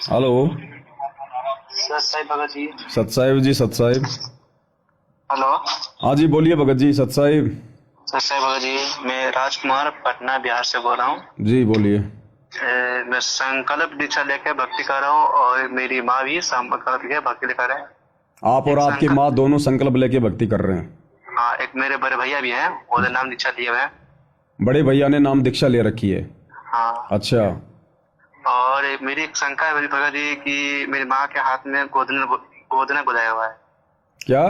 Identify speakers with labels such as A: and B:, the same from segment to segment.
A: Hello.
B: सत साहिब भगत जी।
A: सत साहिब जी, सत साहिब।
B: हेलो।
A: हाँ जी, बोलिए भगत जी, सत साहिब।
B: सत साहिब भगत जी, मैं राजकुमार पटना बिहार से बोल रहा हूँ।
A: जी बोलिए।
B: मैं संकल्प दीक्षा लेकर भक्ति कर रहा हूँ और मेरी माँ भी संकल्प लेकर भक्ति लेकर है।
A: आप और
B: एक
A: आपकी
B: संकल्प,
A: माँ दोनों संकल्प लेके भक्ति कर रहे हैं?
B: हाँ, एक मेरे बड़े भैया भी हैं, वो नाम दीक्षा लिए हुए हैं।
A: बड़े भैया ने नाम दीक्षा ले रखी है?
B: हाँ।
A: अच्छा।
B: और मेरी एक शंका है मेरी भगत जी कि मेरी माँ के हाथ में गोदना गोदाया हुआ है।
A: क्या?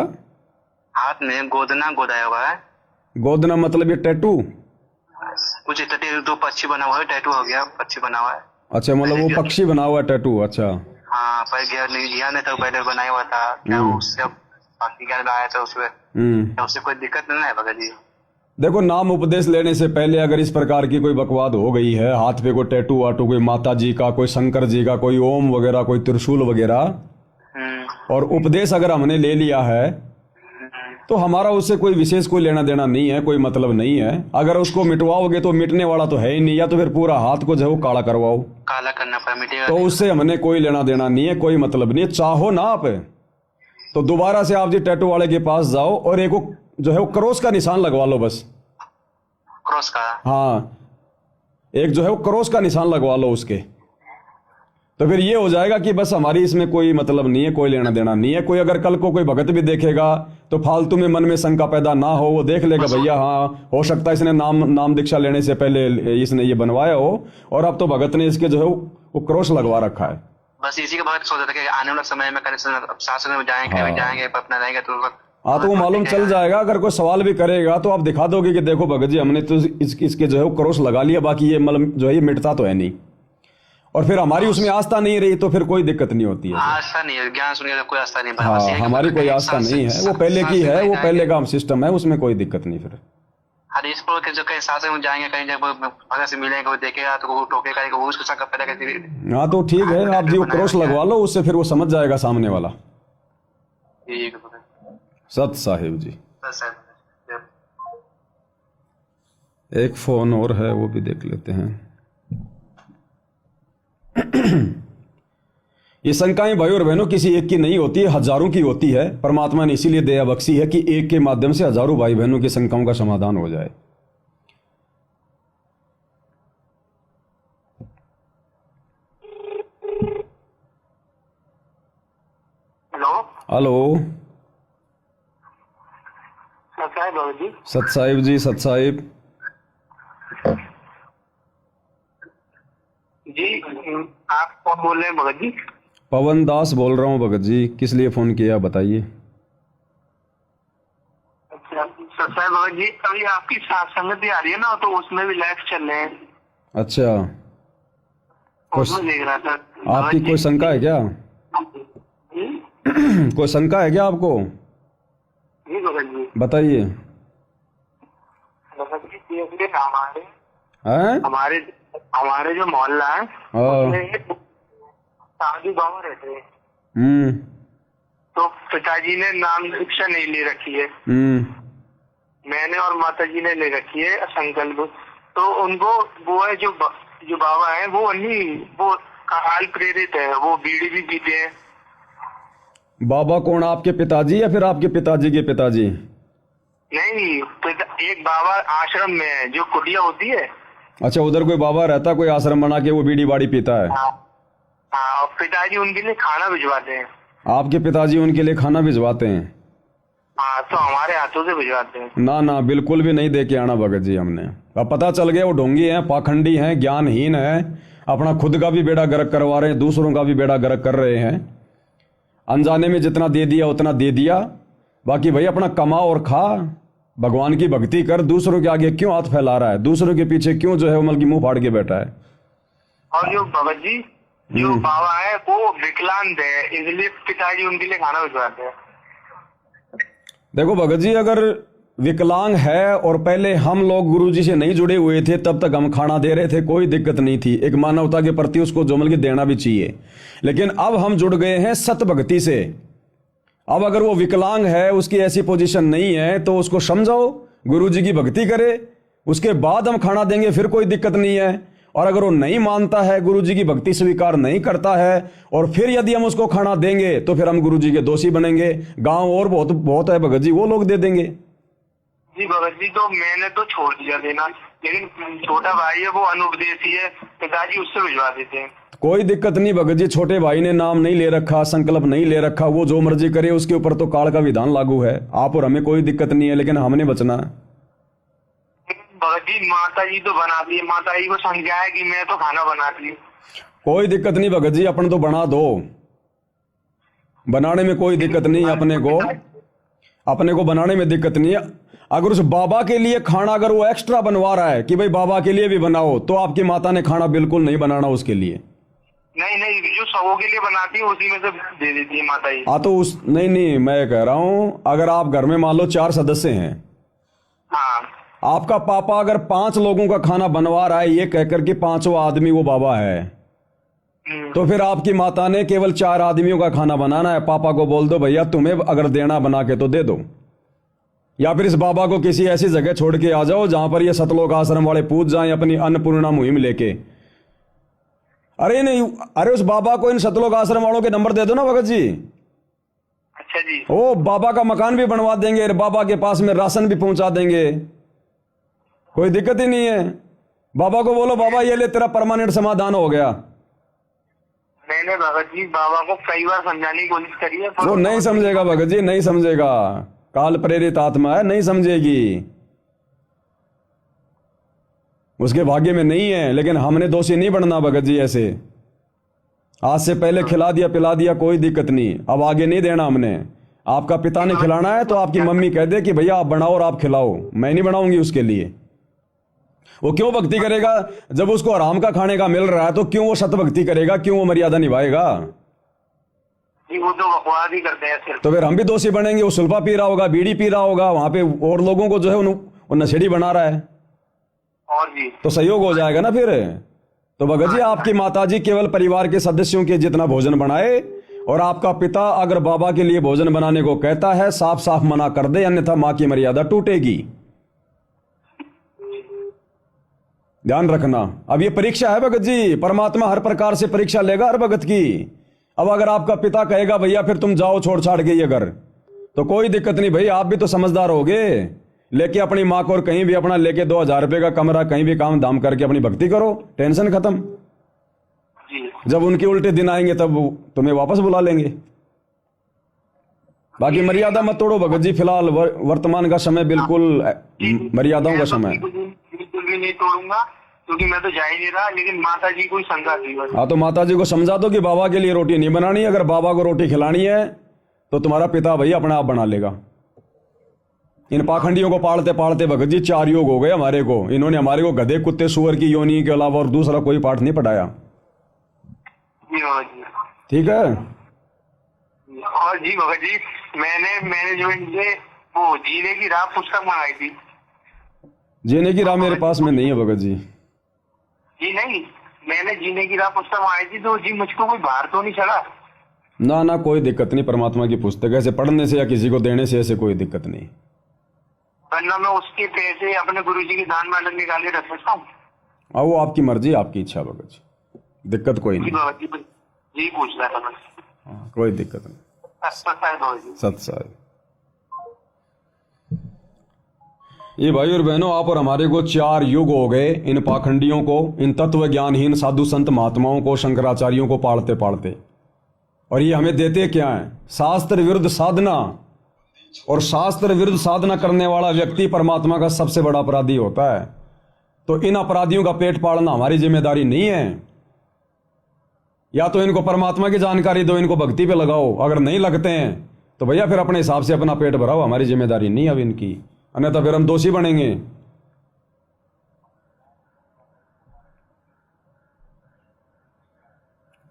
B: हाथ में गोदना गोदाया हुआ है।
A: गोदना मतलब ये टैटू?
B: कुछ टैटू, दो पक्षी बना हुआ है, टैटू हो गया, पक्षी बना हुआ है।
A: अच्छा, मतलब वो पक्षी बना हुआ है टैटू? अच्छा।
B: हाँ, पर ज्ञान नहीं था, पहले बनाया हुआ था क्या, उससे अब बाकी ज्ञान आया था उसमें। उससे कोई दिक्कत नहीं है भगत जी?
A: देखो, नाम उपदेश लेने से पहले अगर इस प्रकार की कोई बकवाद हो गई है, हाथ पे कोई टैटू वाटू, कोई माता जी का, कोई शंकर जी का, कोई ओम वगैरह, कोई त्रिशूल वगैरह, और उपदेश अगर हमने ले लिया है तो हमारा उससे कोई विशेष कोई लेना देना नहीं है, कोई मतलब नहीं है। अगर उसको मिटवाओगे तो मिटने वाला तो है ही नहीं, या तो फिर पूरा हाथ को जो है वो काला करवाओ,
B: काला करना पड़ा, मिटेगा
A: तो उससे हमने कोई लेना देना नहीं है, कोई मतलब नहीं है। चाहो ना आप तो दोबारा से आप जी टैटू वाले के पास जाओ और एक वो जो है वो क्रॉस का निशान लगवा लो बस।
B: क्रॉस का?
A: हाँ, एक जो है वो क्रॉस का निशान लगवा लो उसके, तो फिर ये हो जाएगा कि बस हमारी इसमें कोई मतलब नहीं है, कोई लेना देना नहीं है। कोई अगर कल को कोई भगत भी देखेगा तो फालतू में मन में शंका पैदा ना हो, वो देख लेगा भैया हाँ हो सकता है इसने नाम दीक्षा लेने से पहले इसने ये बनवाया हो, और अब तो भगत ने इसके जो है वो क्रॉस लगवा रखा है।
B: बस इसी के भगत सोच रहे थे कि आने वाले समय में शासन में जाएंगे,
A: हाँ।
B: जाएंगे अपना रहेंगे तो
A: हाँ, तो वो मालूम चल जाएगा। अगर कोई सवाल भी करेगा तो आप दिखा दोगे कि देखो भगत जी हमने तो इसके जो है वो क्रॉस लगा लिया, बाकी ये मतलब जो है ये मिटता तो है नहीं, और फिर हमारी उसमें आस्था नहीं रही तो फिर कोई दिक्कत नहीं होती है।
B: आस्था नहीं है, ज्ञान सुनने का कोई आस्था नहीं।
A: हाँ, हमारी कोई आस्था नहीं है, वो पहले की है, वो पहले का सिस्टम है, उसमें कोई दिक्कत नहीं। फिर
B: हरीश पुर के जो कहीं शासन में जाएंगे, कहीं जब भगत से मिलेंगे, वो देखेगा तो वो टोकेगा, वो उसको शंका पैदा करती।
A: हाँ, तो ठीक है, आप जी वो क्रॉस लगवा लो, उससे फिर वो समझ जाएगा सामने वाला।
B: ठीक है
A: सत साहिब जी।
B: साहब।
A: एक फोन और है, वो भी देख लेते हैं। ये शंकाएं भाई और बहनों किसी एक की नहीं होती है, हजारों की होती है। परमात्मा ने इसीलिए दया बख्शी है कि एक के माध्यम से हजारों भाई बहनों की शंकाओं का समाधान हो जाए।
B: हेलो।
A: हेलो।
B: सत साहिब बाबू जी।
A: सत साहिब जी, सत साहिब।
B: जी, आप कौन बोल रहे हैं भगत जी?
A: पवन दास बोल रहा हूँ भगत जी, किस लिए फोन किया बताइए।
B: अच्छा सत साहिब भगत जी, अभी आपकी संगत भी आ रही है ना, तो उसमें भी लाइव चल रहे हैं।
A: अच्छा,
B: उसमें देख रहा था।
A: आपकी कोई शंका है क्या? कोई शंका है क्या आपको?
B: जी भगत जी।
A: बताइए।
B: भगत जी, देखिए हमारे
A: हैं?
B: हमारे हमारे जो मोहल्ला है उसमें साधु बाबा रहते हैं। तो पिताजी ने नाम दीक्षा नहीं ले रखी है, मैंने और माता जी ने ले रखी है संकल्प। तो उनको वो है जो बाबा है वो नहीं, वो काल प्रेरित है, वो बीड़ी भी पीते हैं।
A: बाबा कौन, आपके पिताजी या फिर आपके पिताजी के पिताजी?
B: नहीं, एक बाबा आश्रम में है, जो कुटिया होती है।
A: अच्छा, उधर कोई बाबा रहता, कोई आश्रम बना के वो बीड़ी बाड़ी पीता है?
B: हाँ, और पिताजी उनके लिए खाना भिजवाते हैं।
A: आपके पिताजी उनके लिए खाना भिजवाते हैं?
B: हाँ, तो हमारे हाथों से भिजवाते हैं।
A: ना ना, बिल्कुल भी नहीं दे के आना भगत जी हमने। अब पता चल गया वो ढोंगी हैं, पाखंडी हैं, ज्ञानहीन है, अपना खुद का भी बेड़ा गर्क करवा रहे हैं, दूसरों का भी बेड़ा गर्क कर रहे हैं। अनजाने में जितना दे दिया उतना दे दिया, बाकी भाई अपना कमा और खा, भगवान की भक्ति कर, दूसरों के आगे क्यों हाथ फैला रहा है, दूसरों के पीछे क्यों जो है वो मतलब की मुंह फाड़ के बैठा है।
B: और जो भगत जी जो बाबा है वो विकलांग है, इसलिए पिताजी उनके लिए खाना भिजवाते हैं।
A: देखो भगत जी, अगर विकलांग है और पहले हम लोग गुरुजी से नहीं जुड़े हुए थे तब तक हम खाना दे रहे थे, कोई दिक्कत नहीं थी, एक मानवता के प्रति उसको जो मतलब देना भी चाहिए। लेकिन अब हम जुड़ गए हैं सत भक्ति से। अब अगर वो विकलांग है, उसकी ऐसी पोजीशन नहीं है, तो उसको समझाओ, गुरुजी की भक्ति करे, उसके बाद हम खाना देंगे, फिर कोई दिक्कत नहीं है। और अगर वो नहीं मानता है, गुरु जी की भक्ति स्वीकार नहीं करता है, और फिर यदि हम उसको खाना देंगे तो फिर हम गुरु जी के दोषी बनेंगे। गांव और बहुत बहुत है भगत जी, वो लोग दे देंगे।
B: जी भगत जी, तो मैंने तो छोड़ दिया देना, लेकिन छोटा भाई है वो अनुपदेशी है, पिताजी उससे भिजवा देते हैं।
A: कोई दिक्कत नहीं भगत जी, छोटे भाई ने नाम नहीं ले रखा, संकल्प नहीं ले रखा, वो जो मर्जी करे, उसके ऊपर तो काल का विधान लागू है। आप और हमें कोई दिक्कत नहीं है, लेकिन हमने बचना है।
B: भगत जी माता जी तो बनाती है, माता जी को समझाया कि मैं तो खाना बनाती हूँ।
A: कोई दिक्कत नहीं भगत जी, अपन तो बना दो, बनाने में कोई दिक्कत नहीं। अपने को बनाने में दिक्कत नहीं है। अगर उस बाबा के लिए खाना अगर वो एक्स्ट्रा बनवा रहा है कि भाई बाबा के लिए भी बनाओ, तो आपकी माता ने खाना बिल्कुल नहीं बनाना उसके लिए।
B: नहीं, जो सबों के लिए बनाती है उसी में से दे देती है माता जी।
A: हाँ तो उस नहीं, मैं कह रहा हूं, अगर आप घर में मान लो 4 सदस्य हैं,
B: हाँ,
A: आपका पापा अगर 5 लोगों का खाना बनवा रहा है ये कहकर के 5वां आदमी वो बाबा है, तो फिर आपकी माता ने केवल 4 आदमियों का खाना बनाना है। पापा को बोल दो भैया तुम्हें अगर देना बना के तो दे दो, या फिर इस बाबा को किसी ऐसी जगह छोड़ के आ जाओ जहां पर ये सतलोक आश्रम वाले पूछ जाएं अपनी अन्नपूर्णा मुहिम लेके। अरे नहीं, अरे उस बाबा को इन सतलोक आश्रम वालों के नंबर दे दो ना भगत जी।
B: अच्छा जी।
A: ओ बाबा का मकान भी बनवा देंगे, बाबा के पास में राशन भी पहुंचा देंगे, कोई दिक्कत ही नहीं है। बाबा को बोलो बाबा ये ले तेरा परमानेंट समाधान हो गया।
B: मैंने भगत जी बाबा को कई बार समझाने की कोशिश करी है,
A: वो नहीं समझेगा भगत जी, नहीं समझेगा, काल प्रेरित आत्मा है, नहीं समझेगी, उसके भाग्य में नहीं है। लेकिन हमने दोषी नहीं बनना भगत जी ऐसे। आज से पहले खिला दिया पिला दिया कोई दिक्कत नहीं, अब आगे नहीं देना हमने। आपका पिता ने खिलाना है तो आपकी मम्मी कह दे कि भैया आप बनाओ और आप खिलाओ, मैं नहीं बनाऊंगी उसके लिए। वो क्यों भक्ति करेगा जब उसको आराम का खाने का मिल रहा है? तो क्यों वो सत भक्ति करेगा, क्यों वो मर्यादा निभाएगा?
B: वो तो बकवास ही करते हैं सिर्फ।
A: तो फिर हम भी दोषी बनेंगे। वो सुल्फा पी रहा होगा, बीड़ी पी रहा होगा, वहां पे और लोगों को जो है वो नशेड़ी बना रहा है,
B: और जी
A: तो सहयोग हो जाएगा ना फिर। तो भगत जी आपकी माताजी केवल परिवार के सदस्यों के जितना भोजन बनाए, और आपका पिता अगर बाबा के लिए भोजन बनाने को कहता है साफ साफ मना कर दे, अन्यथा मां की मर्यादा टूटेगी। ध्यान रखना। अब ये परीक्षा है भगत जी, परमात्मा हर प्रकार से परीक्षा लेगा हर भगत की। अब अगर आपका पिता कहेगा भैया फिर तुम जाओ छोड़ छाड़ के ये घर, तो कोई दिक्कत नहीं भाई, आप भी तो समझदार होगे, लेके अपनी माँ को और कहीं भी अपना लेके 2000 रुपये का कमरा कहीं भी काम दाम करके अपनी भक्ति करो, टेंशन खत्म।
B: जी।
A: जब उनके उल्टे दिन आएंगे तब तुम्हें वापस बुला लेंगे। बाकी मर्यादा मत तोड़ो भगत जी, फिलहाल वर्तमान का समय बिल्कुल मर्यादाओं का समय है।
B: बिल्कुल भी नहीं तोड़ूंगा, क्योंकि मैं तो जा ही नहीं रहा, लेकिन माता जी को ही समझा दी।
A: हाँ तो माता जी को समझा दो कि बाबा के लिए रोटी नहीं बनानी, अगर बाबा को रोटी खिलानी है तो तुम्हारा पिता भैया अपने आप बना लेगा। इन पाखंडियों को पालते पालते भगत जी 4 योग हो गए हमारे को। इन्होंने हमारे को गधे कुत्ते सुअर की योनि के अलावा और दूसरा कोई पाठ नहीं पढ़ाया। ठीक है।
B: और जी भगत जी मैंने मैनेजमेंट से वो जीने की राह पुस्तक मंगाई थी।
A: जीने की राह मेरे पास में नहीं है भगत जी।
B: जी नहीं, मैंने जीने की राह पुस्तक मंगाई थी, तो जी मुझको कोई बाहर तो नहीं चला?
A: ना ना कोई दिक्कत नहीं, परमात्मा की पुस्तक ऐसे पढ़ने से या किसी को देने से ऐसे कोई दिक्कत नहीं।
B: वरना मैं उसके पैसे अपने गुरुजी के दान में निकाले रख सकता हूँ।
A: हाँ वो आपकी मर्जी आपकी इच्छा भगत जी, दिक्कत कोई नहीं।
B: जी पूछ रहा था मैं।
A: हाँ, कोई दिक्कत नहीं। सत्साई। ये भाई और बहनों, आप और हमारे को 4 युग हो गए इन पाखंडियों को, इन तत्व ज्ञानहीन साधु संत महात्माओं को, शंकराचार्यों को पालते पालते। और ये हमें देते क्या है? शास्त्र विरुद्ध साधना। और शास्त्र विरुद्ध साधना करने वाला व्यक्ति परमात्मा का सबसे बड़ा अपराधी होता है। तो इन अपराधियों का पेट पालना हमारी जिम्मेदारी नहीं है। या तो इनको परमात्मा की जानकारी दो, इनको भक्ति पे लगाओ, अगर नहीं लगते हैं तो भैया फिर अपने हिसाब से अपना पेट भराओ, हमारी जिम्मेदारी नहीं अब इनकी, अन्यथा फिर हम दोषी बनेंगे।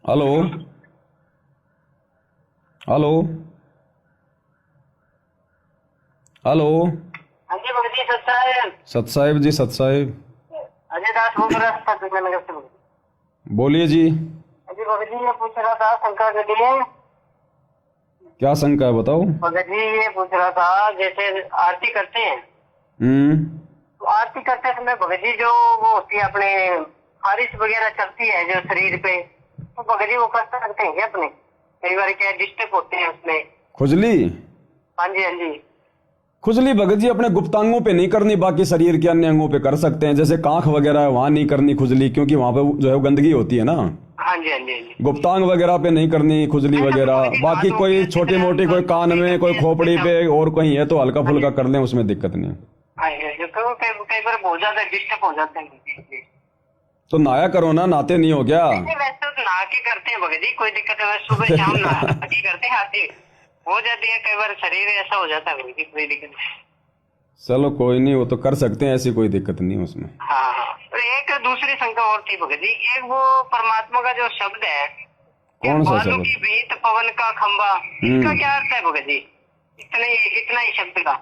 A: Hello hello hello.
B: हाँ जी भगत जी, सत्साहेब।
A: सत्साहेब जी, सत्साहेब।
B: अजय दास बोल रहा था।
A: बोलिए जी।
B: अजय भगत जी ये पूछ रहा था, शंका के लिए।
A: क्या शंका है बताओ।
B: भगत जी ये पूछ रहा था, जैसे आरती करते हैं, तो आरती करते समय भगत जी जो वो होती है अपने बारिश वगैरह चलती है जो शरीर पे, तो भगत जी वो कर सकते हैं क्या अपने? कई बार क्या डिस्टर्ब होते हैं उसमें।
A: खुजली?
B: हाँ जी हाँ जी।
A: खुजली भगत जी अपने गुप्तांगों पे नहीं करनी, बाकी शरीर के अन्य अंगों पे कर सकते हैं, जैसे कांख वगैरह है वहां नहीं करनी खुजली, क्योंकि वहां पे जो है गंदगी होती है ना।
B: हाँ जी हाँ जी हाँ जी।
A: गुप्तांग वगैरह पे नहीं करनी खुजली वगैरह, बाकी कोई छोटी मोटी, कोई कान में, कोई खोपड़ी पे और कहीं है तो हल्का फुल्का कर लें, उसमें दिक्कत नहीं।
B: कई बार बहुत ज्यादा डिस्टर्ब हो जाते हैं।
A: तो नहाया करो ना, नहाते नहीं हो क्या?
B: वैसे तो नहा के करते हैं भगत जी, कोई दिक्कत है, सुबह शाम नहा के करते हैं, आती हो जाती है, कई बार शरीर ऐसा हो जाता है भगत जी, कोई दिक्कत नहीं।
A: चलो कोई नहीं, वो तो कर सकते हैं, ऐसी कोई दिक्कत नहीं उसमें।
B: हाँ, तो एक दूसरी शंका और थी भगत जी, एक वो परमात्मा का जो शब्द है,
A: कौन सा
B: बालों
A: शब्द?
B: की भीत पवन का खंबा, इसका क्या अर्थ है भगत जी? इतना ही शब्द का।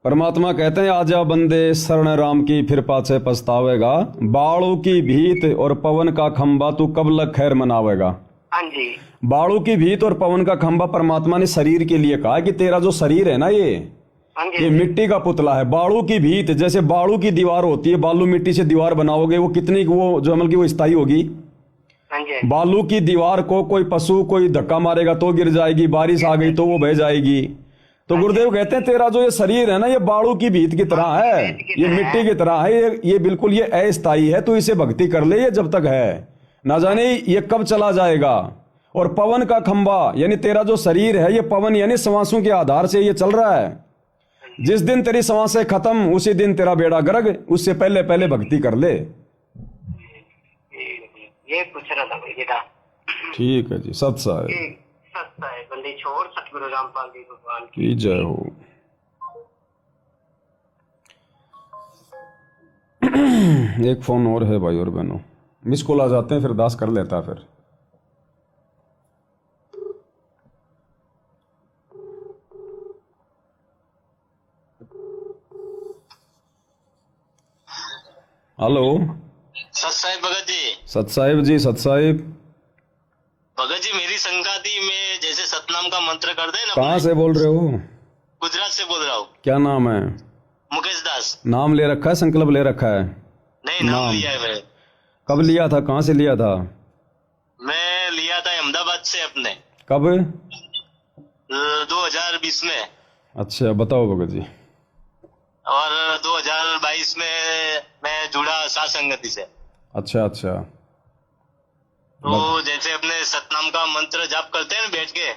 A: परमात्मा कहते हैं आजा बंदे शरण राम की फिर पाछे पछतावेगा, बाड़ू की भीत और पवन का खंबा तू कब लग खैर मनावेगा।
B: हाँ जी।
A: बाड़ू की भीत और पवन का खंबा परमात्मा ने शरीर के लिए कहा कि तेरा जो शरीर है ना ये मिट्टी का पुतला है। बाड़ू की भीत, जैसे बाड़ू की दीवार होती है, बालू मिट्टी से दीवार बनाओगे, वो कितनी वो जो अमल की वो स्थायी होगी। बालू की दीवार को कोई पशु कोई धक्का मारेगा तो गिर जाएगी, बारिश आ गई तो वो बह जाएगी। तो गुरुदेव कहते हैं तेरा जो ये शरीर है ना, ये बाड़ू की भीत की तरह है, ये मिट्टी की तरह है, ये बिल्कुल ये अस्थायी है, तो इसे भक्ति कर ले, ये जब तक है, ना जाने ये कब चला जाएगा। और पवन का खंबा यानी तेरा जो शरीर है, ये पवन यानी श्वासों के आधार से ये चल रहा है। जिस दिन तेरी श्वासें खत्म उसी दिन तेरा बेड़ा गर्क, उससे पहले पहले भक्ति कर ले।
B: ये पूछ रहा था भाई बेटा।
A: ठीक है जी, सत्सा है।
B: सत्ता है बंदी छोड़, सतगुरु रामपाल जी भगवान
A: की जय हो। एक फोन और है भाई और बहनों, मिस कॉल आ जाते हैं, फिर दास कर लेता है फिर। हेलो
C: सत साहिब भगत जी।
A: सत साहिब जी, सत साहिब।
C: भगत जी मेरी शंका थी, मैं जैसे सतनाम का मंत्र कर दे ना।
A: कहाँ से बोल रहे हो?
C: गुजरात से बोल रहा हूँ।
A: क्या नाम है?
C: मुकेश दास।
A: नाम ले रखा है, संकल्प ले रखा है?
C: नहीं, नाम लिया है मैंने।
A: कब लिया था, कहाँ से लिया था?
C: मैं लिया था अहमदाबाद से अपने।
A: कब?
C: 2020 में। अच्छा
A: बताओ भगत जी।
C: और 2022 में मैं जुड़ा सात संगति से।
A: अच्छा।
C: तो जैसे अपने सतनाम का मंत्र जाप करते हैं ना बैठ के,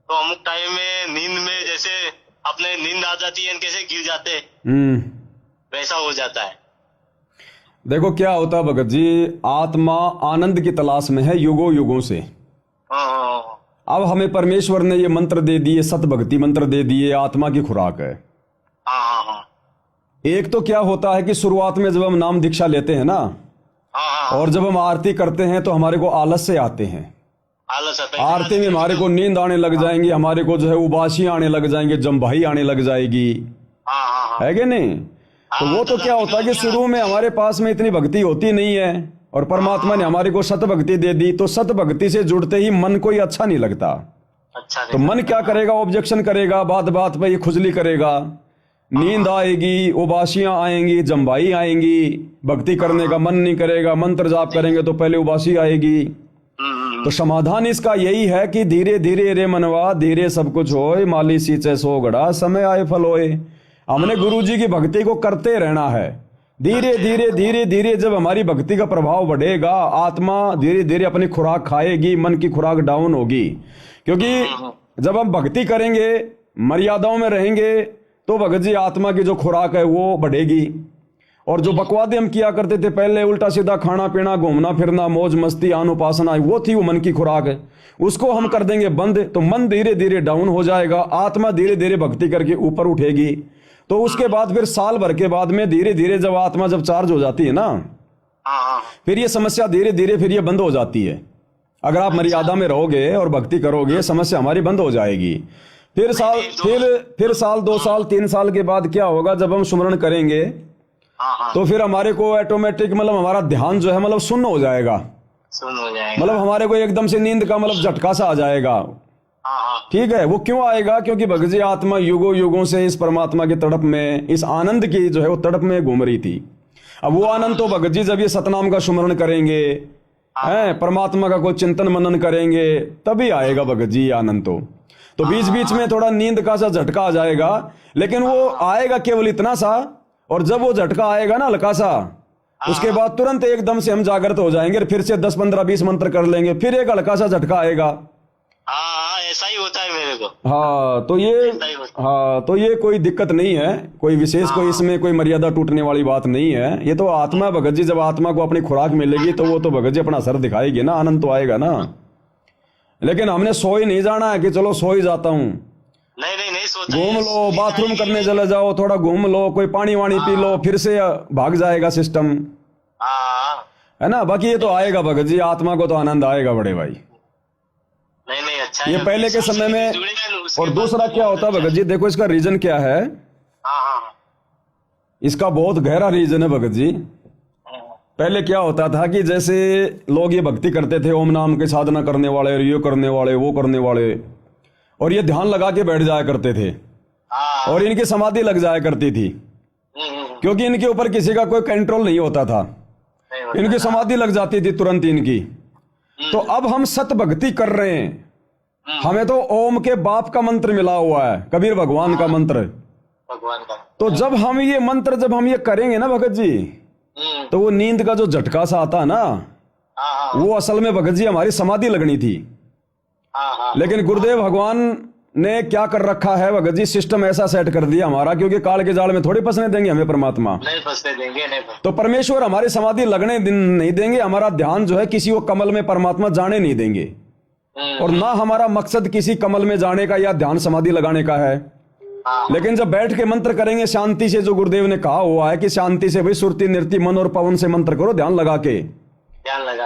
C: तो अमुक टाइम में नींद में जैसे अपने नींद आ जाती है, कैसे गिर जाते, वैसा हो जाता है।
A: देखो क्या होता है भगत जी, आत्मा आनंद की तलाश में है युगों युगों से। अब हमें परमेश्वर ने ये मंत्र दे दिए, सत भक्ति मंत्र दे दिए, आत्मा की खुराक है। एक तो क्या होता है कि शुरुआत में जब हम नाम दीक्षा लेते हैं ना, और जब हम आरती करते हैं तो हमारे को आलस से आते हैं। आरती में हमारे को नींद आने लग जाएंगी, हमारे को जो है उबासी आने लग जाएंगे, जम्भाई आने लग जाएगी, है कि नहीं? तो वो तो क्या होता है कि शुरू में हमारे पास में इतनी भक्ति होती नहीं है, और परमात्मा ने हमारे को सत भक्ति दे दी, तो सत भक्ति से जुड़ते ही मन को ही अच्छा नहीं लगता। तो मन क्या करेगा, ऑब्जेक्शन करेगा, बात बात पे ये खुजली करेगा, नींद आएगी, उबासियां आएंगी, जम्बाई आएंगी, भक्ति करने का मन नहीं करेगा, मंत्र जाप करेंगे तो पहले उबासी आएगी। तो समाधान इसका यही है कि धीरे धीरे रे मनवा, धीरे सब कुछ होए, माली सींचे सो घड़ा, समय आए फल होए। हमने गुरु जी की भक्ति को करते रहना है। धीरे धीरे धीरे धीरे जब हमारी भक्ति का प्रभाव बढ़ेगा, आत्मा धीरे धीरे अपनी खुराक खाएगी, मन की खुराक डाउन होगी। क्योंकि जब हम भक्ति करेंगे, मर्यादाओं में रहेंगे, तो भगत जी आत्मा की जो खुराक है वो बढ़ेगी। और जो बकवादे हम किया करते थे पहले, उल्टा सीधा खाना पीना, घूमना फिरना, मौज मस्ती, आन उपासना, वो थी वो मन की खुराक है, उसको हम कर देंगे बंद, तो मन धीरे धीरे डाउन हो जाएगा, आत्मा धीरे धीरे भक्ति करके ऊपर उठेगी। तो उसके बाद फिर साल भर के बाद में धीरे धीरे जब आत्मा जब चार्ज हो जाती है ना, फिर ये समस्या धीरे धीरे फिर ये बंद हो जाती है। अगर आप मर्यादा में रहोगे और भक्ति करोगे, समस्या हमारी बंद हो जाएगी। फिर साल 2 साल 3 साल के बाद क्या होगा, जब हम सुमरण करेंगे तो फिर हमारे को ऑटोमेटिक मतलब हमारा ध्यान जो है मतलब सुन्न हो जाएगा, मतलब हमारे को एकदम से नींद का मतलब झटका सा आ जाएगा। ठीक है, वो क्यों आएगा? क्योंकि भगत जी आत्मा युगों युगों से इस परमात्मा की तड़प में, इस आनंद की जो है वो तड़प में घूम रही थी। अब वो आनंद तो भगत जी जब ये सतनाम का सुमरण करेंगे, हैं, परमात्मा का कोई चिंतन मनन करेंगे, तभी आएगा भगत जी ये आनंद तो बीच बीच में थोड़ा नींद का सा झटका आ जाएगा, लेकिन वो आएगा केवल इतना सा, और जब वो झटका आएगा ना हल्का सा, उसके बाद तुरंत एकदम से हम जागृत हो जाएंगे, फिर से 10 15 20 मंत्र कर लेंगे, फिर एक हल्का सा झटका आएगा।
C: हाँ, ऐसा ही होता है मेरे को।
A: हाँ तो ये कोई दिक्कत नहीं है, कोई विशेष कोई इसमें कोई मर्यादा टूटने वाली बात नहीं है। ये तो आत्मा भगत जी, जब आत्मा को अपनी खुराक मिलेगी तो वो तो भगत जी अपना असर दिखाएगी ना, आनंद तो आएगा ना। लेकिन हमने सो ही नहीं जाना है कि चलो सो ही जाता हूँ,
C: नहीं सोचा।
A: घूम लो, बाथरूम करने चले जाओ, थोड़ा घूम लो, कोई पानी वानी पी लो, फिर से भाग जाएगा सिस्टम, है ना। बाकी ये तो आएगा भगत जी, आत्मा को तो आनंद आएगा बड़े भाई।
C: नहीं अच्छा
A: ये पहले के समय में। और दूसरा क्या होता है भगत जी, देखो इसका रीजन क्या है, इसका बहुत गहरा रीजन है भगत जी। पहले क्या होता था कि जैसे लोग ये भक्ति करते थे, ओम नाम की साधना करने वाले, ये करने वाले, वो करने वाले, और ये ध्यान लगा के बैठ जाया करते थे, और इनकी समाधि लग जाया करती थी, क्योंकि इनके ऊपर किसी का कोई कंट्रोल नहीं होता था, इनकी समाधि लग जाती थी तुरंत इनकी। तो अब हम सत भक्ति कर रहे हैं, हमें तो ओम के बाप का मंत्र मिला हुआ है, कबीर भगवान का मंत्र,
C: भगवान का।
A: तो जब हम ये मंत्र जब हम ये करेंगे ना भगत जी, तो वो नींद का जो झटका सा आता है ना, वो असल में भगत जी हमारी समाधि लगनी थी। लेकिन गुरुदेव भगवान ने क्या कर रखा है भगत जी, सिस्टम ऐसा सेट कर दिया हमारा, क्योंकि काल के जाल में थोड़ी फंसने देंगे हमें परमात्मा,
C: नहीं फंसने देंगे, नहीं फंसने।
A: तो परमेश्वर हमारी समाधि लगने नहीं देंगे, हमारा ध्यान जो है किसी वो कमल में परमात्मा जाने नहीं देंगे, और ना हमारा मकसद किसी कमल में जाने का या ध्यान समाधि लगाने का है। लेकिन जब बैठ के मंत्र करेंगे शांति से, जो गुरुदेव ने कहा हुआ है कि शांति से भाई सुरती नृत्य मन और पवन से मंत्र करो ध्यान लगा के,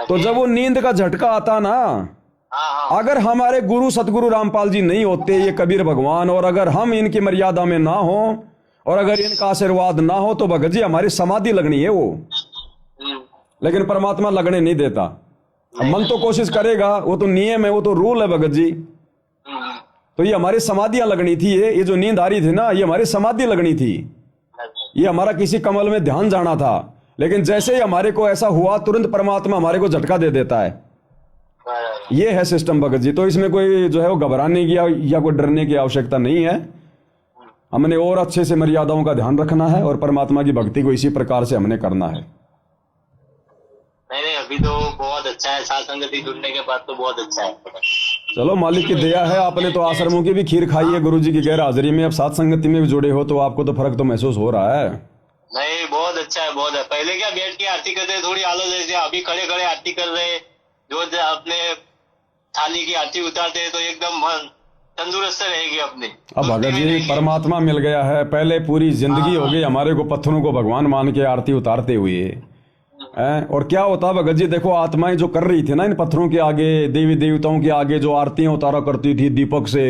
A: तो जब वो नींद का झटका आता ना, अगर हमारे गुरु सतगुरु रामपाल जी नहीं होते, ये कबीर भगवान, और अगर हम इनकी मर्यादा में ना हो, और अगर इनका आशीर्वाद ना हो, तो भगत जी हमारी समाधि लगनी है वो, लेकिन परमात्मा लगने नहीं देता। मन तो कोशिश करेगा, वो तो नियम है, वो तो रूल है भगत जी। तो ये हमारी समाधियां लगनी थी, ये जो नींद आ रही थी ना, ये हमारी समाधि लगनी थी, ये हमारा किसी कमल में ध्यान जाना था। लेकिन जैसे ही हमारे को ऐसा हुआ, तुरंत परमात्मा हमारे को झटका दे देता है। ये है सिस्टम भगत जी। तो इसमें कोई जो है वो घबराने की या कोई डरने की आवश्यकता नहीं है। हमने और अच्छे से मर्यादाओं का ध्यान रखना है, और परमात्मा की भक्ति को इसी प्रकार से हमने करना है।
C: नहीं अभी तो बहुत अच्छा है, साथ संगति जुड़ने के बाद तो बहुत अच्छा है।
A: चलो मालिक की दया है, आपने तो आश्रमों की भी खीर खाई है गुरु जी की गैर हाजिरी में, अब साथ संगति में भी जुड़े हो, तो आपको तो फर्क तो महसूस हो रहा है।
C: नहीं बहुत अच्छा है, बहुत है। पहले क्या बैठ के आरती करते थोड़ी आलस जैसे, अभी खड़े खड़े आरती कर रहे, जो अपने थाली की आरती उतारते तो एकदम मन तंदुरुस्त रहेगी अपनी।
A: अब भगत जी परमात्मा मिल गया है, पहले पूरी जिंदगी हो गई हमारे को पत्थरों को भगवान मान के आरती उतारते हुए। और क्या होता भगत जी, देखो आत्माएं जो कर रही थी ना इन पत्थरों के आगे, देवी देवताओं के आगे जो आरतियां उतारा करती थी दीपक से,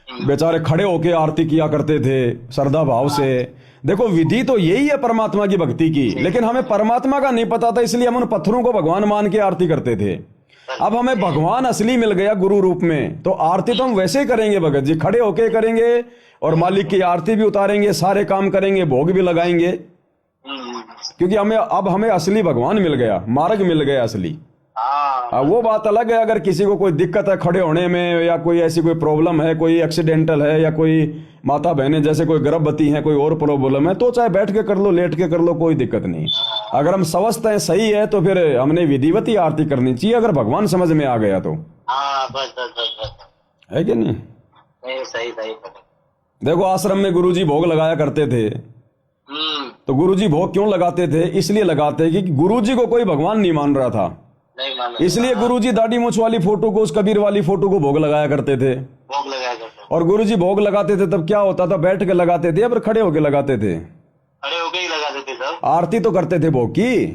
A: बेचारे खड़े होके आरती किया करते थे श्रद्धा भाव से। देखो विधि तो यही है परमात्मा की भक्ति की, लेकिन हमें परमात्मा का नहीं पता था, इसलिए हम उन पत्थरों को भगवान मान के आरती करते थे। अब हमें भगवान असली मिल गया गुरु रूप में, तो आरती तो हम वैसे ही करेंगे भगत जी, खड़े होके करेंगे, और मालिक की आरती भी उतारेंगे, सारे काम करेंगे, भोग भी लगाएंगे, क्योंकि हमें असली भगवान मिल गया, मार्ग मिल गया असली। वो बात अलग है, अगर किसी को कोई दिक्कत है खड़े होने में, या कोई ऐसी कोई प्रॉब्लम है, कोई एक्सीडेंटल है, या कोई माता बहनें जैसे कोई गर्भवती है, कोई और प्रॉब्लम है, तो चाहे बैठ के कर लो, लेट के कर लो, कोई दिक्कत नहीं। अगर हम स्वस्थ हैं, सही है, तो फिर हमने विधिवत ही आरती करनी चाहिए, अगर भगवान समझ में आ गया तो।
C: बस
A: है कि नहीं?
C: सही।
A: देखो आश्रम में गुरुजी भोग लगाया करते थे, तो गुरुजी भोग क्यों लगाते थे? इसलिए लगाते कि गुरुजी को कोई भगवान नहीं मान रहा था, इसलिए गुरुजी दाढ़ी मूंछ वाली फोटो को, उस कबीर वाली फोटो को भोग लगाया करते थे। और गुरुजी भोग लगाते थे तब क्या होता था, बैठ के लगाते थे या फिर खड़े होके लगाते थे?
C: खड़े होके ही लगाते थे सब।
A: आरती तो करते थे भोग की।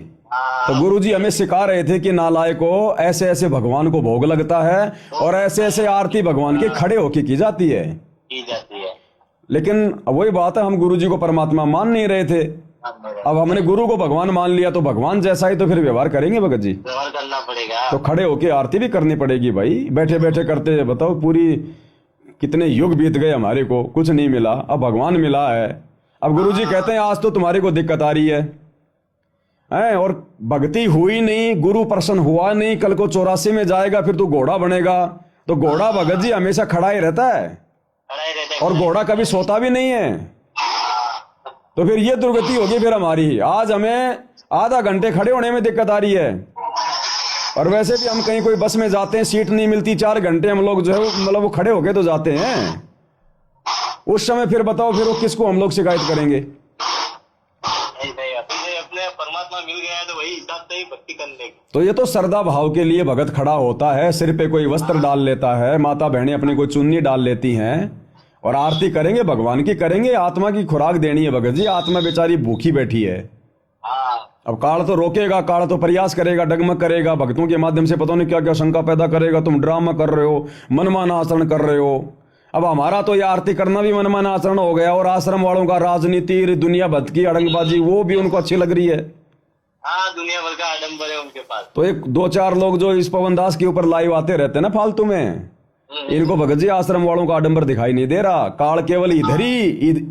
A: तो गुरुजी हमें सिखा रहे थे कि नालायको, ऐसे ऐसे भगवान को भोग लगता है, और ऐसे ऐसे आरती भगवान की खड़े होके की जाती है। लेकिन वही बात है, हम गुरुजी को परमात्मा मान नहीं रहे थे। अब हमने गुरु को भगवान मान लिया, तो भगवान जैसा ही तो फिर व्यवहार करेंगे भगत जी,
C: व्यवहार करना पड़ेगा।
A: तो खड़े होके आरती भी करनी पड़ेगी भाई। बैठे बैठे करते बताओ, पूरी कितने युग बीत गए, हमारे को कुछ नहीं मिला, अब भगवान मिला है। अब गुरुजी कहते हैं आज तो तुम्हारे को दिक्कत आ रही है, है, और भक्ति हुई नहीं, गुरु प्रसन्न हुआ नहीं, कल को 84 में जाएगा फिर तू घोड़ा बनेगा। तो घोड़ा भगत जी हमेशा खड़ा ही रहता है, और घोड़ा कभी सोता भी नहीं है। तो फिर ये दुर्गति होगी फिर हमारी। आज हमें आधा घंटे खड़े होने में दिक्कत आ रही है, और वैसे भी हम कहीं कोई बस में जाते हैं, सीट नहीं मिलती, 4 घंटे हम लोग जो है मतलब वो खड़े होके तो जाते हैं। उस समय फिर बताओ फिर वो किसको हम लोग शिकायत करेंगे?
C: अपने परमात्मा मिल गया है तो वही हिसाब से ही भक्ति करने की।
A: तो ये तो श्रद्धा भाव के लिए भगत खड़ा होता है, सिर पे कोई वस्त्र डाल लेता है, माता बहनें अपनी कोई चुन्नी डाल लेती हैं, और आरती करेंगे, भगवान की करेंगे। आत्मा की खुराक देनी है भगत जी, आत्मा बेचारी भूखी बैठी है। अब काल तो रोकेगा, काल तो प्रयास करेगा, डगमग करेगा, भक्तों के माध्यम से पता नहीं क्या क्या शंका पैदा करेगा, तुम ड्रामा कर रहे हो, मनमाना आचरण कर रहे हो। अब हमारा तो ये आरती करना भी मनमाना आचरण हो गया, और आश्रम वालों का राजनीति, दुनिया भर की अड़ंगबाजी वो भी उनको अच्छी लग रही है।
C: हाँ, दुनिया भर का आडंबर है उनके पास।
A: तो एक 2-4 लोग जो इस पवन दास के ऊपर लाइव आते रहते हैं ना फालतू में, इनको भगत जी आश्रम वालों का आडंबर दिखाई नहीं दे रहा। काल केवल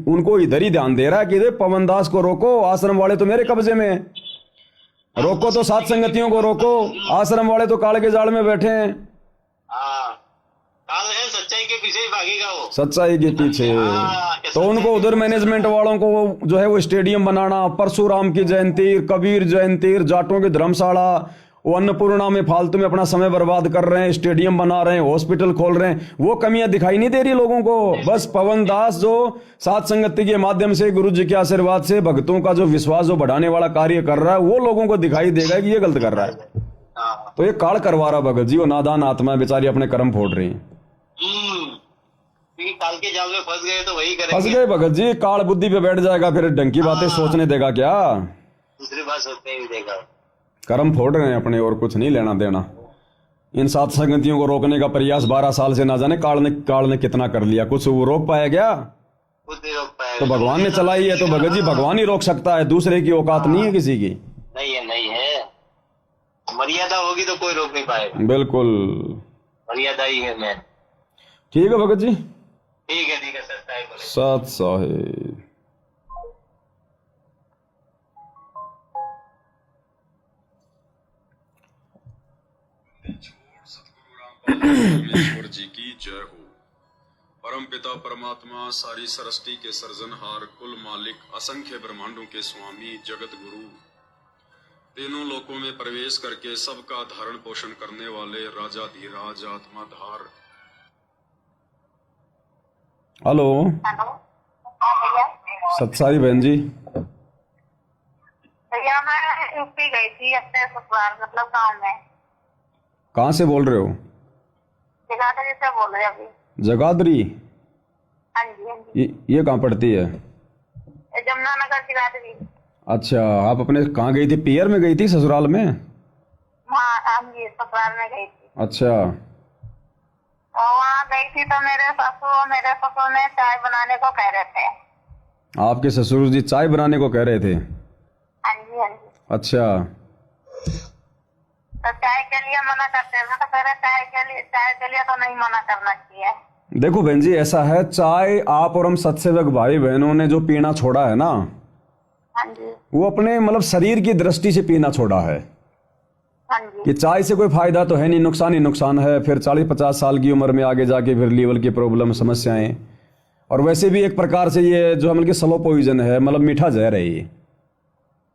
A: उनको इधर ही ध्यान दे रहा है कि पवन दास को रोको, आश्रम वाले तो मेरे कब्जे में, रोको तो सात संगतियों को रोको, आश्रम वाले तो काल के जाल में बैठे हैं।
C: काल है सच्चाई के पीछे ही भागेगा वो,
A: सच्चाई के पीछे। तो उनको उधर मैनेजमेंट वालों को जो है वो स्टेडियम बनाना, परशुराम की जयंती, कबीर जयंती, जाटों की धर्मशाला, वो अन्नपूर्णा में फालतू में अपना समय बर्बाद कर रहे हैं, स्टेडियम बना रहे हैं, हॉस्पिटल खोल रहे हैं, वो कमियां दिखाई नहीं दे रही लोगों को। बस पवन दास जो सात संगति के माध्यम से गुरु जी के आशीर्वाद से भक्तों का जो विश्वास जो बढ़ाने वाला कार्य कर रहा है, वो लोगों को दिखाई देगा कि ये गलत कर रहा है। तो ये काल करवा रहा भगत जी, वो नादान आत्मा बेचारी अपने कर्म फोड़ रही है।
C: क्योंकि काल के जाल में फंस गए तो वही करेंगे।
A: फंस गए भगत जी, काल बुद्धि पे बैठ जाएगा, फिर ढंग की बातें सोचने देगा क्या?
C: दूसरी बात सोचने ही देगा।
A: कर्म फोड़ रहे हैं अपने, और कुछ नहीं लेना देना। इन सात संगतियों को रोकने का प्रयास 12 साल से ना जाने काल ने कितना कर लिया, कुछ वो रोक पाया क्या?
C: कुछ नहीं रोक पाया।
A: तो भगवान ने चलाई है, तो भगत जी भगवान ही रोक सकता है, दूसरे की औकात नहीं है किसी की।
C: नहीं है, मर्यादा होगी तो कोई रोक नहीं पाएगा।
A: बिल्कुल,
C: मर्यादा ही है मैं।
A: ठीक है भगत जी,
C: ठीक है सर,
A: सत साहेब। परमेश्वर जी की जय हो। परम पिता परमात्मा, सारी सृष्टि के सर्जनहार, कुल मालिक, असंख्य ब्रह्मांडों के स्वामी, जगत गुरु, तीनों लोकों में प्रवेश करके सबका धारण पोषण करने वाले राजाधिराज आत्माधार। हेलो सत्साई बहन जी।
D: भैया मैं यूपी गई थी अपने ससुराल, मतलब गांव में।
A: कहाँ से बोल रहे हो?
D: जगाधरी से बोल रहे अभी।
A: जगाधरी?
D: हाँ जी।
A: ये कहाँ पड़ती है?
D: जमुनानगर जगाधरी।
A: अच्छा, आप अपने कहाँ गई थी? पियर में गई थी, ससुराल में?
D: हाँ जी, ससुराल में गई थी।
A: अच्छा।
D: तो वहाँ गई थी तो मेरे ससुर ने चाय बनाने को कह रहे थे।
A: आपके ससुर जी चाय बनाने को कह रहे थे?
D: हाँ जी।
A: अच्छा।
D: तो चाय के लिए मना करते हैं, तो कह रहे चाय के लिए तो नहीं मना करना चाहिए।
A: देखो बहन जी, ऐसा है, चाय आप और हम सत्सेवक भाई बहनों ने जो पीना छोड़ा है ना,
D: हाँ जी,
A: वो अपने मतलब शरीर की दृष्टि से पीना छोड़ा है।
D: हाँ जी।
A: कि चाय से कोई फायदा तो है नहीं, नुकसान ही नुकसान है। फिर 40-50 साल की उम्र में आगे जाके फिर लीवर की प्रॉब्लम, समस्याएं, और वैसे भी एक प्रकार से ये जो मतलब कि स्लो पॉइजन है, मतलब मीठा जहर है ये।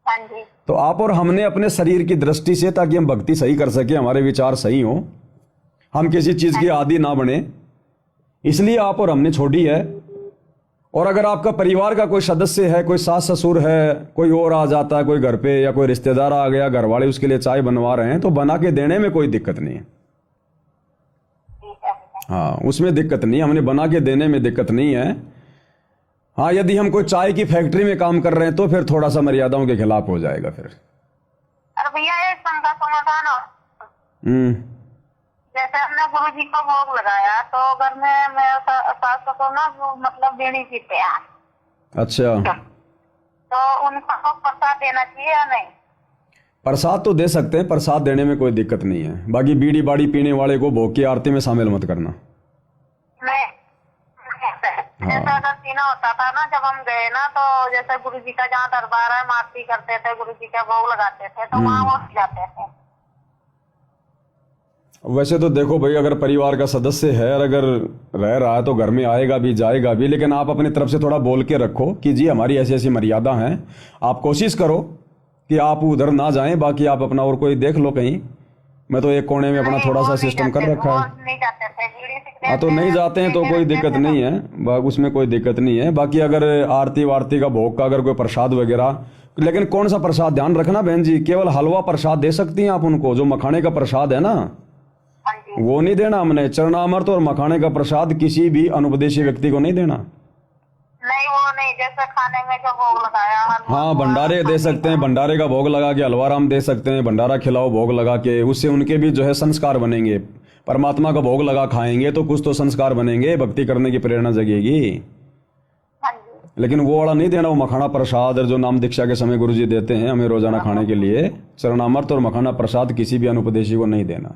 D: हाँ जी।
A: तो आप और हमने अपने शरीर की दृष्टि से, ताकि हम भक्ति सही कर सके, हमारे विचार सही हो, हम किसी चीज की आदी ना बने, इसलिए आप और हमने छोड़ी है। और अगर आपका परिवार का कोई सदस्य है, कोई सास ससुर है, कोई और आ जाता है कोई घर पे, या कोई रिश्तेदार आ गया, घर वाले उसके लिए चाय बनवा रहे हैं, तो बना के देने में कोई दिक्कत नहीं है। हाँ, उसमें दिक्कत नहीं, हमने बना के देने में दिक्कत नहीं है। हाँ, यदि हम कोई चाय की फैक्ट्री में काम कर रहे हैं तो फिर थोड़ा सा मर्यादाओं के खिलाफ हो जाएगा फिर।
D: अरे भैया, एक शंका समाधान हो। जैसे हमने गुरु जी को भोग लगाया, तो घर में मेरे सास ससुर ना मतलब बीड़ी पीते हैं।
A: अच्छा।
D: तो उनको प्रसाद देना चाहिए या नहीं?
A: प्रसाद तो दे सकते हैं, प्रसाद देने में कोई दिक्कत नहीं है। बाकी बीड़ी बाड़ी पीने वाले को भोग की आरती में शामिल मत करना।
D: नहीं। जैसे अगर सीना होता था ना, जब हम गए ना, तो जैसे गुरु जी का जहाँ दरबार है, हम आरती करते थे, गुरु जी का भोग लगाते थे, तो वहाँ वो जाते थे।
A: वैसे तो देखो भाई, अगर परिवार का सदस्य है और अगर रह रहा है तो घर में आएगा भी जाएगा भी, लेकिन आप अपनी तरफ से थोड़ा बोल के रखो कि जी हमारी ऐसी ऐसी मर्यादा हैं। आप कोशिश करो कि आप उधर ना जाएं, बाकी आप अपना और कोई देख लो कहीं। मैं तो एक कोने में अपना थोड़ा सा सिस्टम कर रखा है।
D: नहीं जाते थे,
A: हाँ तो नहीं जाते हैं तो कोई दिक्कत नहीं है, उसमें कोई दिक्कत नहीं है। बाकी अगर आरती वारती का भोग का अगर कोई प्रसाद वगैरह, लेकिन कौन सा प्रसाद, ध्यान रखना बहन जी, केवल हलवा प्रसाद दे सकती हैं आप उनको। जो मखाने का प्रसाद है ना, वो नहीं देना हमने। चरणामृत और मखाने का प्रसाद किसी भी अनुपदेशी व्यक्ति को नहीं देना।
D: नहीं, वो नहीं, जैसे खाने में जो भोग लगाया।
A: हाँ, भंडारे दे सकते हैं, भंडारे का भोग लगा के हलवाराम दे सकते हैं, भंडारा खिलाओ भोग लगा के, उससे उनके भी जो है संस्कार बनेंगे। परमात्मा का भोग लगा खाएंगे तो कुछ तो संस्कार बनेंगे, भक्ति करने की प्रेरणा जगेगी। लेकिन वो वाला नहीं देना, वो मखाना प्रसाद जो नाम दीक्षा के समय गुरुजी देते हैं हमें रोजाना खाने के लिए, चरणामृत और मखाना प्रसाद किसी भी अनुपदेशी को नहीं देना।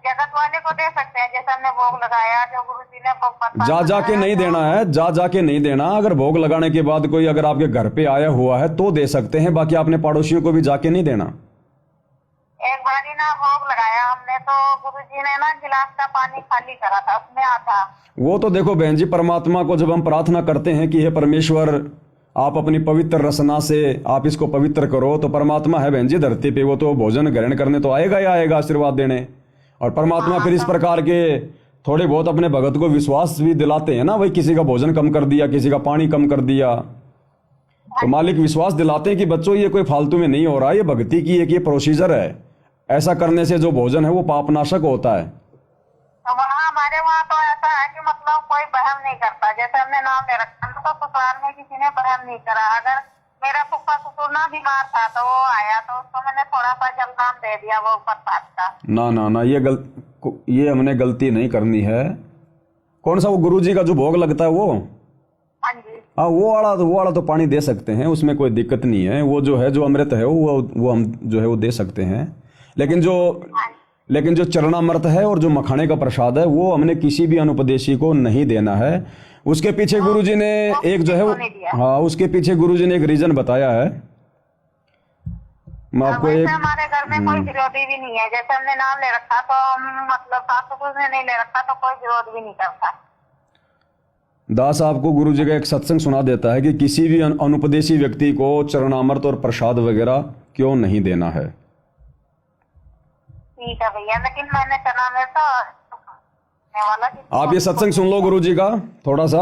D: जगत वाले को दे सकते हैं, जैसे हमने भोग लगाया, जो गुरुजी ने भोग
A: जा जाके नहीं देना है, जा जाके नहीं देना। अगर भोग लगाने के बाद कोई अगर आपके घर पे आया हुआ है तो दे सकते हैं, बाकी आपने पड़ोसियों को भी जाके नहीं देना।
D: एक बारी ना भोग लगाया हमने, तो गुरुजी ने ना गिलास का पानी खाली करा था, उसमें आता। वो
A: तो देखो बहन जी, परमात्मा को जब हम प्रार्थना करते हैं कि हे परमेश्वर आप अपनी पवित्र रसना से आप इसको पवित्र करो, तो परमात्मा है बहन जी धरती पे, वो तो भोजन ग्रहण करने तो आएगा ही आएगा, आशीर्वाद देने। और परमात्मा फिर इस प्रकार के थोड़े बहुत अपने भगत को विश्वास भी दिलाते हैं ना, भाई किसी का भोजन कम कर दिया, किसी का पानी कम कर दिया, तो मालिक विश्वास दिलाते हैं कि बच्चों ये कोई फालतू में नहीं हो रहा, ये भक्ति की एक ये प्रोसीजर है, ऐसा करने से जो भोजन है वो पापनाशक होता है।
D: वहाँ हमारे वहाँ तो ऐसा है कि मतलब कोई बहम नहीं करता, जैसे हमने नाम ले रखा तो ससुराल में किसी ने बहम नहीं करा। अगर मेरा फूफा ससुर ना बीमार था तो वो आया तो उसको मैंने थोड़ा सा जलदान दे दिया वो प्रसाद का।
A: ना ना ना, ये हमने गलती नहीं करनी है। कौन सा वो गुरुजी का जो भोग लगता है वो?
D: हाँ जी।
A: हाँ, वो वाला तो पानी दे सकते हैं, उसमें कोई दिक्कत नहीं है। वो जो है जो अमृत है वो हम जो है वो दे सकते हैं, लेकिन जो चरणामृत है और जो मखाने का प्रसाद है वो हमने किसी भी अनुपदेशी को नहीं देना है। उसके पीछे गुरुजी ने एक जो है हाँ, उसके पीछे गुरुजी ने एक रीजन बताया है। मैं आपको
D: हमारे घर में कोई विरोधी भी नहीं है, जैसे हमने नाम ले रखा तो हम मतलब सास ससुर ने नहीं ले रखा तो कोई विरोध भी नहीं करता।
A: दास आपको गुरुजी का एक सत्संग सुना देता है कि किसी भी अनुपदेशी व्यक्ति को चरणामृत और प्रसाद वगैरह क्यों नहीं देना है।
D: ठीक है भैया, लेकिन मैंने चरणामृत
A: आप ये सत्संग सुन लो गुरुजी का थोड़ा सा।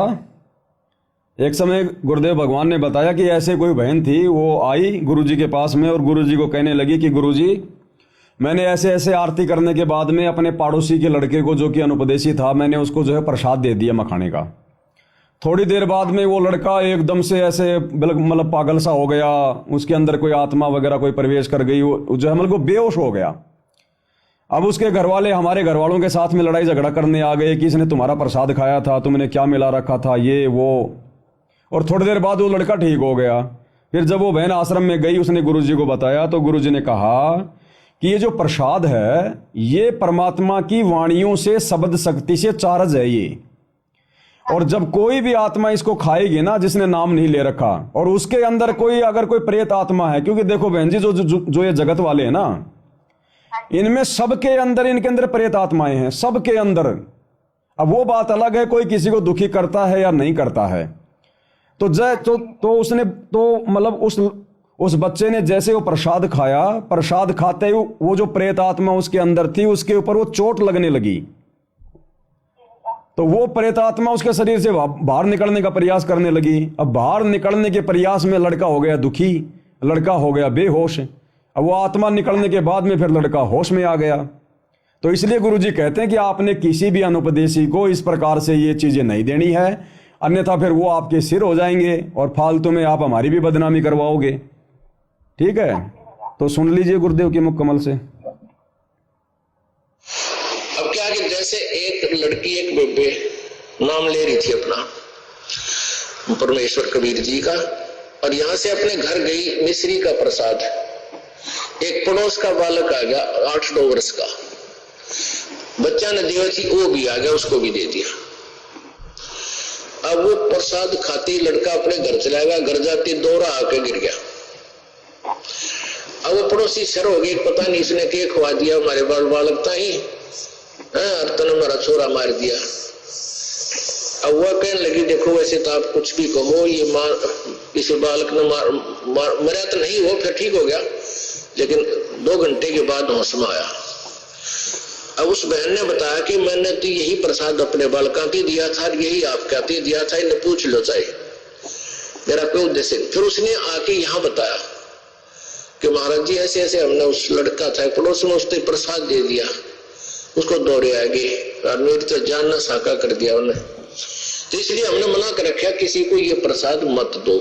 A: एक समय गुरुदेव भगवान ने बताया कि ऐसे कोई बहन थी, वो आई गुरुजी के पास में और गुरुजी को कहने लगी कि गुरुजी मैंने ऐसे ऐसे आरती करने के बाद में अपने पड़ोसी के लड़के को जो कि अनुपदेशी था, मैंने उसको जो है प्रसाद दे दिया मखाने का। थोड़ी देर बाद में वो लड़का एकदम से ऐसे मतलब पागल सा हो गया, उसके अंदर कोई आत्मा वगैरह कोई प्रवेश कर गई, वो जो है मतलब बेहोश हो गया। अब उसके घर वाले हमारे घर वालों के साथ में लड़ाई झगड़ा करने आ गए कि इसने तुम्हारा प्रसाद खाया था, तुमने क्या मिला रखा था, ये वो। और थोड़ी देर बाद वो लड़का ठीक हो गया। फिर जब वो बहन आश्रम में गई, उसने गुरुजी को बताया तो गुरुजी ने कहा कि ये जो प्रसाद है ये परमात्मा की वाणियों से शब्द शक्ति से चार्ज है ये, और जब कोई भी आत्मा इसको खाएगी ना जिसने नाम नहीं ले रखा, और उसके अंदर कोई अगर कोई प्रेत आत्मा है, क्योंकि देखो बहन जी जो ये जगत वाले हैं ना, इनमें सबके अंदर इनके अंदर प्रेत आत्माएं हैं, सबके अंदर। अब वो बात अलग है कोई किसी को दुखी करता है या नहीं करता है। तो उसने तो मतलब उस बच्चे ने जैसे वो प्रसाद खाया, प्रसाद खाते ही वो जो प्रेत आत्मा उसके अंदर थी उसके ऊपर वो चोट लगने लगी, तो वो प्रेत आत्मा उसके शरीर से बाहर निकलने का प्रयास करने लगी। अब बाहर निकलने के प्रयास में लड़का हो गया दुखी, लड़का हो गया बेहोश। अब वो आत्मा निकलने के बाद में फिर लड़का होश में आ गया। तो इसलिए गुरुजी कहते हैं कि आपने किसी भी अनुपदेशी को इस प्रकार से ये चीजें नहीं देनी है, अन्यथा फिर वो आपके सिर हो जाएंगे और फालतू में आप हमारी भी बदनामी करवाओगे। ठीक है, तो सुन लीजिए गुरुदेव के मुख कमल से।
E: अब क्या कि जैसे एक लड़की एक बेबे नाम ले रही थी अपना परमेश्वर कबीर जी का, और यहां से अपने घर गई मिश्री का प्रसाद, एक पड़ोस का बालक आ गया 8-9 वर्ष का बच्चा ने दिया थी, वो भी आ गया, उसको भी दे दिया। अब वो प्रसाद खाते ही लड़का अपने घर चला गया, घर जाते दोहरा आके गिर गया। अब वो पड़ोसी सर हो गए, पता नहीं इसने क्या खवा दिया हमारे बालक था ही, तने हमारा छोरा मार दिया। अब वह कहने लगी देखो वैसे तो आप कुछ भी कहो, ये इस बालक ने मरा तो नहीं, वो फिर ठीक हो गया, लेकिन 2 घंटे के बाद होश में आया। अब उस बहन ने बताया कि मैंने तो यही प्रसाद अपने बालका को दिया था, यही आपका दिया था, इन्हें पूछ लो चाहे मेरा कोई उद्देश्य। फिर उसने आके यहाँ बताया कि महाराज जी ऐसे ऐसे हमने उस लड़का था पड़ोस में, उसने प्रसाद दे दिया, उसको दौड़े आगे और मेरी तो जान न साका कर दिया उन्हें। तो इसलिए हमने मना कर रखा किसी को ये प्रसाद मत दो,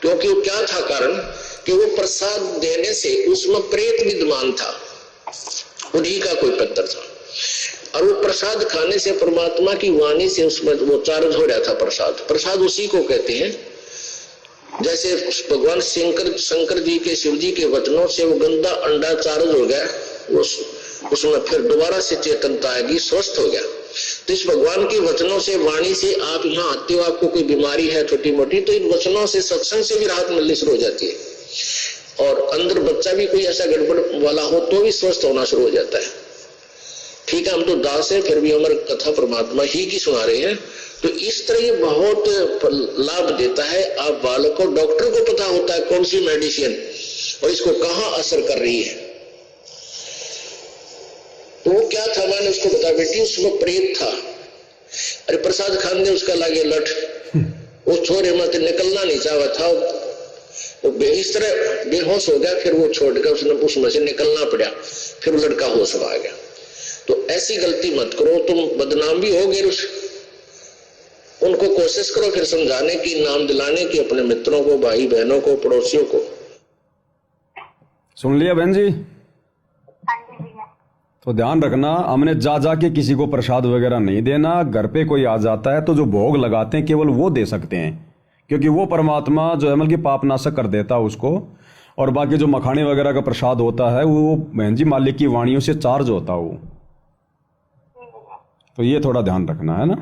E: क्योंकि वो क्या था कारण कि वो प्रसाद देने से उसमें प्रेत विद्यमान था, उन्हीं का कोई पत्थर था, और वो प्रसाद खाने से परमात्मा की वाणी से उसमें वो चार्ज हो रहा था। प्रसाद उसी को कहते हैं, जैसे भगवान शंकर जी के शिव जी के वचनों से वो गंदा अंडा चार्ज हो गया, उसमें फिर दोबारा से चेतनता आएगी, स्वस्थ हो गया। तो इस भगवान के वचनों से वाणी से आप यहाँ आते हो, आपको कोई बीमारी है छोटी मोटी, तो इन वचनों से सत्संग से भी राहत मिलनी शुरू हो जाती है, और अंदर बच्चा भी कोई ऐसा गड़बड़ वाला हो तो भी स्वस्थ होना शुरू हो जाता है। ठीक है, हम तो दास है, फिर भी हमारी कथा परमात्मा ही की सुना रहे हैं। तो इस तरह ये बहुत लाभ देता है। आप बालक को, डॉक्टर को पता होता है कौन सी मेडिसिन और इसको कहाँ असर कर रही है। तो वो क्या था, मैंने उसको बताया बेटी उसमें प्रेत था, अरे प्रसाद खान दे उसका लागे लठ, वो छोरे मत निकलना नहीं चाहा था, वो इस तरह बेहोश हो गया, फिर वो छोड़ गया, उसने उसमें से निकलना पड़ा, फिर लड़का होश में आ गया। तो ऐसी गलती मत करो, तुम बदनाम भी होगे, उनको कोशिश करो फिर समझाने की, नाम दिलाने की, अपने मित्रों को, भाई बहनों को, पड़ोसियों को।
A: सुन लिया बहन जी? तो ध्यान रखना, हमने जा के किसी को प्रसाद वगैरह नहीं देना। घर पे कोई आ जाता है तो जो भोग लगाते हैं केवल वो दे सकते हैं, क्योंकि वो परमात्मा जो है मतलब कि पापनाशक कर देता है उसको, और बाकी जो मखाने वगैरह का प्रसाद होता है वो बहन जी मालिक की वाणियों से चार्ज होता है वो। तो ये थोड़ा ध्यान रखना है ना।